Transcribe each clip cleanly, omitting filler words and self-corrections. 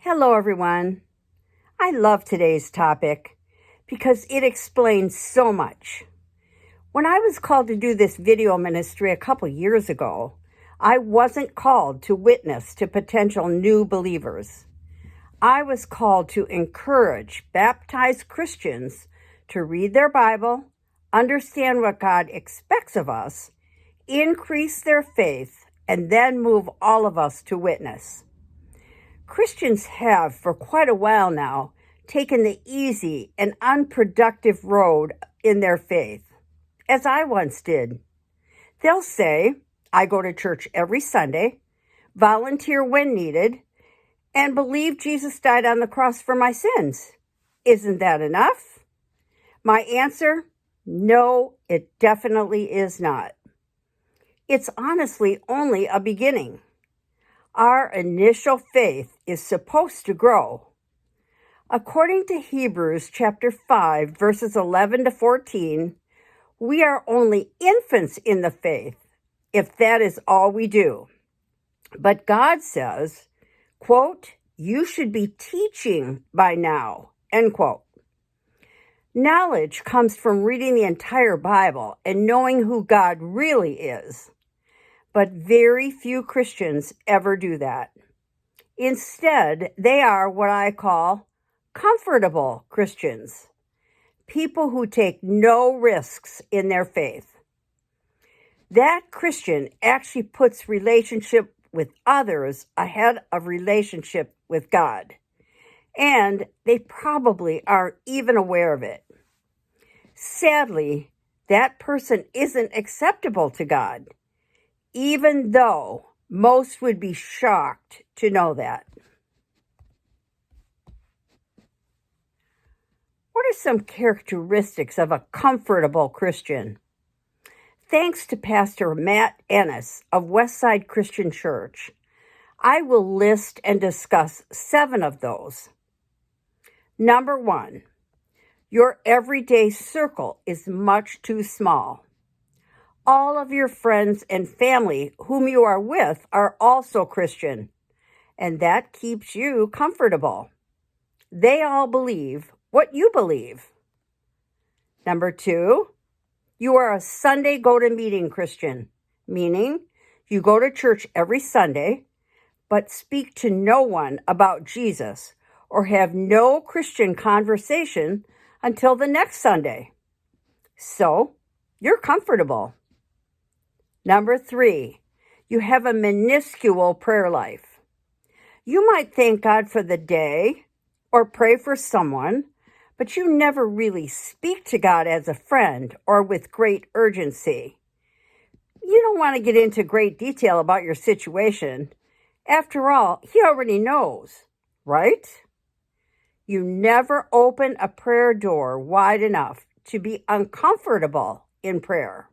Hello, everyone. I love today's topic because it explains so much. When I was called to do this video ministry a couple years ago, I wasn't called to witness to potential new believers. I was called to encourage baptized Christians to read their Bible, understand what God expects of us, increase their faith, and then move all of us to witness. Christians have, for quite a while now, taken the easy and unproductive road in their faith, as I once did. They'll say, I go to church every Sunday, volunteer when needed, and believe Jesus died on the cross for my sins. Isn't that enough? My answer, no, it definitely is not. It's honestly only a beginning. Our initial faith is supposed to grow. According to Hebrews chapter 5, verses 11 to 14, we are only infants in the faith if that is all we do. But God says, quote, you should be teaching by now, end quote. Knowledge comes from reading the entire Bible and knowing who God really is. But very few Christians ever do that. Instead, they are what I call comfortable Christians, people who take no risks in their faith. That Christian actually puts relationship with others ahead of relationship with God, and they probably aren't even aware of it. Sadly, that person isn't acceptable to God, even though most would be shocked to know that. What are some characteristics of a comfortable Christian? Thanks to Pastor Matt Ennis of Westside Christian Church, I will list and discuss 7 of those. Number 1, your everyday circle is much too small. All of your friends and family whom you are with are also Christian, and that keeps you comfortable. They all believe what you believe. Number 2, you are a Sunday go-to-meeting Christian, meaning you go to church every Sunday, but speak to no one about Jesus or have no Christian conversation until the next Sunday. So, you're comfortable. Number 3, you have a minuscule prayer life. You might thank God for the day or pray for someone, but you never really speak to God as a friend or with great urgency. You don't want to get into great detail about your situation. After all, He already knows, right? You never open a prayer door wide enough to be uncomfortable in prayer.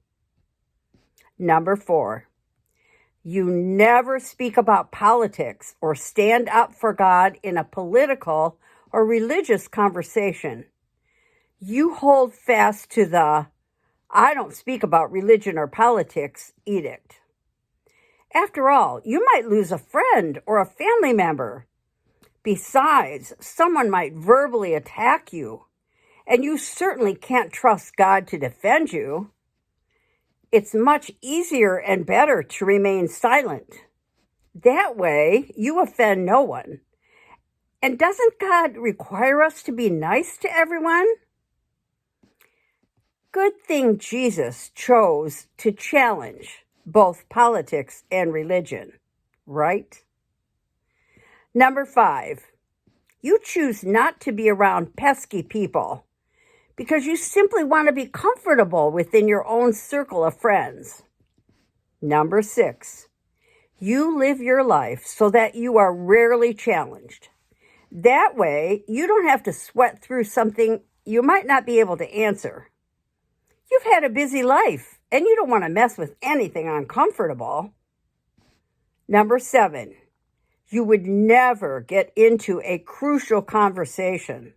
Number 4, you never speak about politics or stand up for God in a political or religious conversation. You hold fast to the I don't speak about religion or politics edict. After all, you might lose a friend or a family member. Besides, someone might verbally attack you, and you certainly can't trust God to defend you. It's much easier and better to remain silent. That way, you offend no one. And doesn't God require us to be nice to everyone? Good thing Jesus chose to challenge both politics and religion, right? Number 5, you choose not to be around pesky people because you simply want to be comfortable within your own circle of friends. Number 6, you live your life so that you are rarely challenged. That way, you don't have to sweat through something you might not be able to answer. You've had a busy life, and you don't want to mess with anything uncomfortable. Number 7, you would never get into a crucial conversation,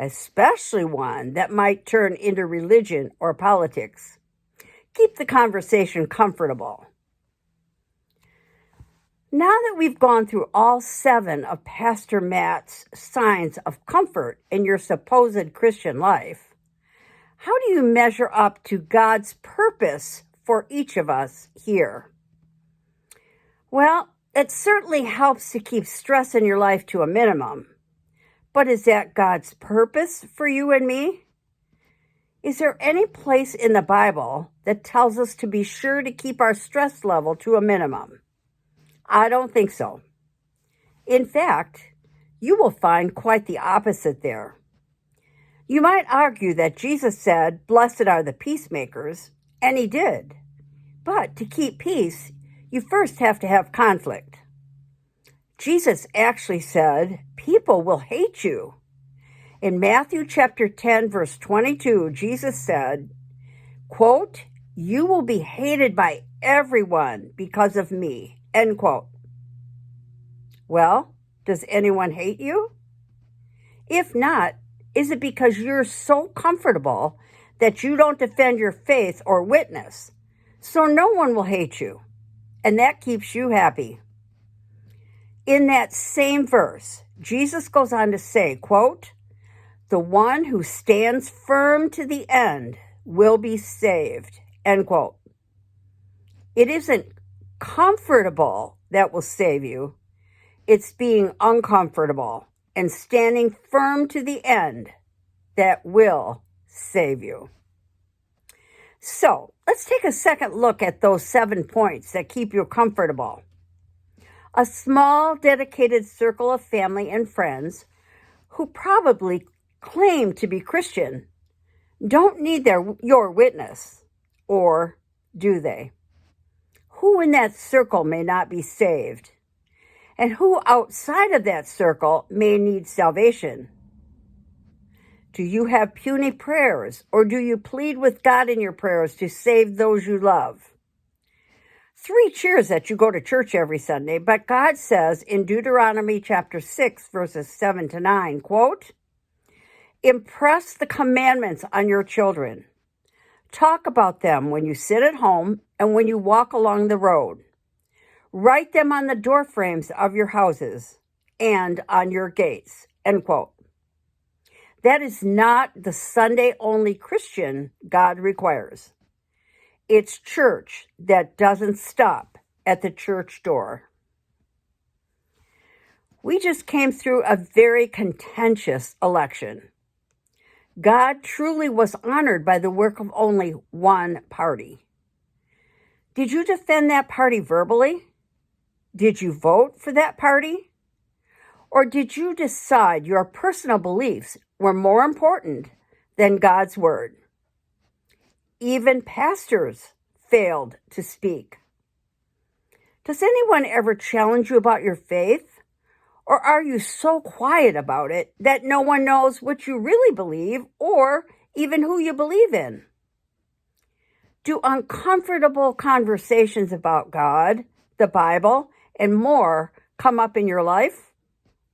especially one that might turn into religion or politics. Keep the conversation comfortable. Now that we've gone through all 7 of Pastor Matt's signs of comfort in your supposed Christian life, how do you measure up to God's purpose for each of us here? Well, it certainly helps to keep stress in your life to a minimum. But is that God's purpose for you and me? Is there any place in the Bible that tells us to be sure to keep our stress level to a minimum? I don't think so. In fact, you will find quite the opposite there. You might argue that Jesus said, "Blessed are the peacemakers," and he did. But to keep peace, you first have to have conflict. Jesus actually said, "People will hate you." In Matthew chapter 10, verse 22, Jesus said, quote, "You will be hated by everyone because of me," end quote. Well, does anyone hate you? If not, is it because you're so comfortable that you don't defend your faith or witness, so no one will hate you, and that keeps you happy? In that same verse, Jesus goes on to say, quote, "The one who stands firm to the end will be saved," end quote. It isn't comfortable that will save you. It's being uncomfortable and standing firm to the end that will save you. So let's take a second look at those 7 points that keep you comfortable. A small, dedicated circle of family and friends who probably claim to be Christian don't need your witness, or do they? Who in that circle may not be saved? And who outside of that circle may need salvation? Do you have puny prayers, or do you plead with God in your prayers to save those you love? 3 cheers that you go to church every Sunday, but God says in Deuteronomy chapter 6, verses 7 to 9, quote, "Impress the commandments on your children. Talk about them when you sit at home and when you walk along the road. Write them on the door frames of your houses and on your gates," end quote. That is not the Sunday-only Christian God requires. It's church that doesn't stop at the church door. We just came through a very contentious election. God truly was honored by the work of only one party. Did you defend that party verbally? Did you vote for that party? Or did you decide your personal beliefs were more important than God's word? Even pastors failed to speak. Does anyone ever challenge you about your faith? Or are you so quiet about it that no one knows what you really believe or even who you believe in? Do uncomfortable conversations about God, the Bible, and more come up in your life?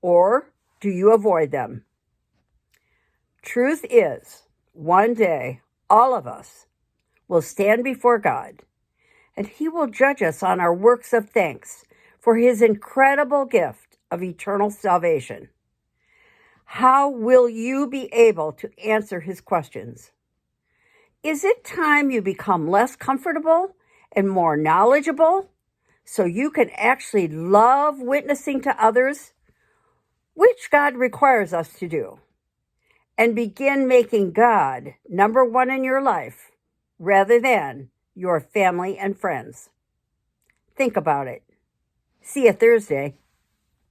Or do you avoid them? Truth is, one day, all of us will stand before God, and he will judge us on our works of thanks for his incredible gift of eternal salvation. How will you be able to answer his questions? Is it time you become less comfortable and more knowledgeable so you can actually love witnessing to others, which God requires us to do, and begin making God number one in your life rather than your family and friends? Think about it. See you Thursday.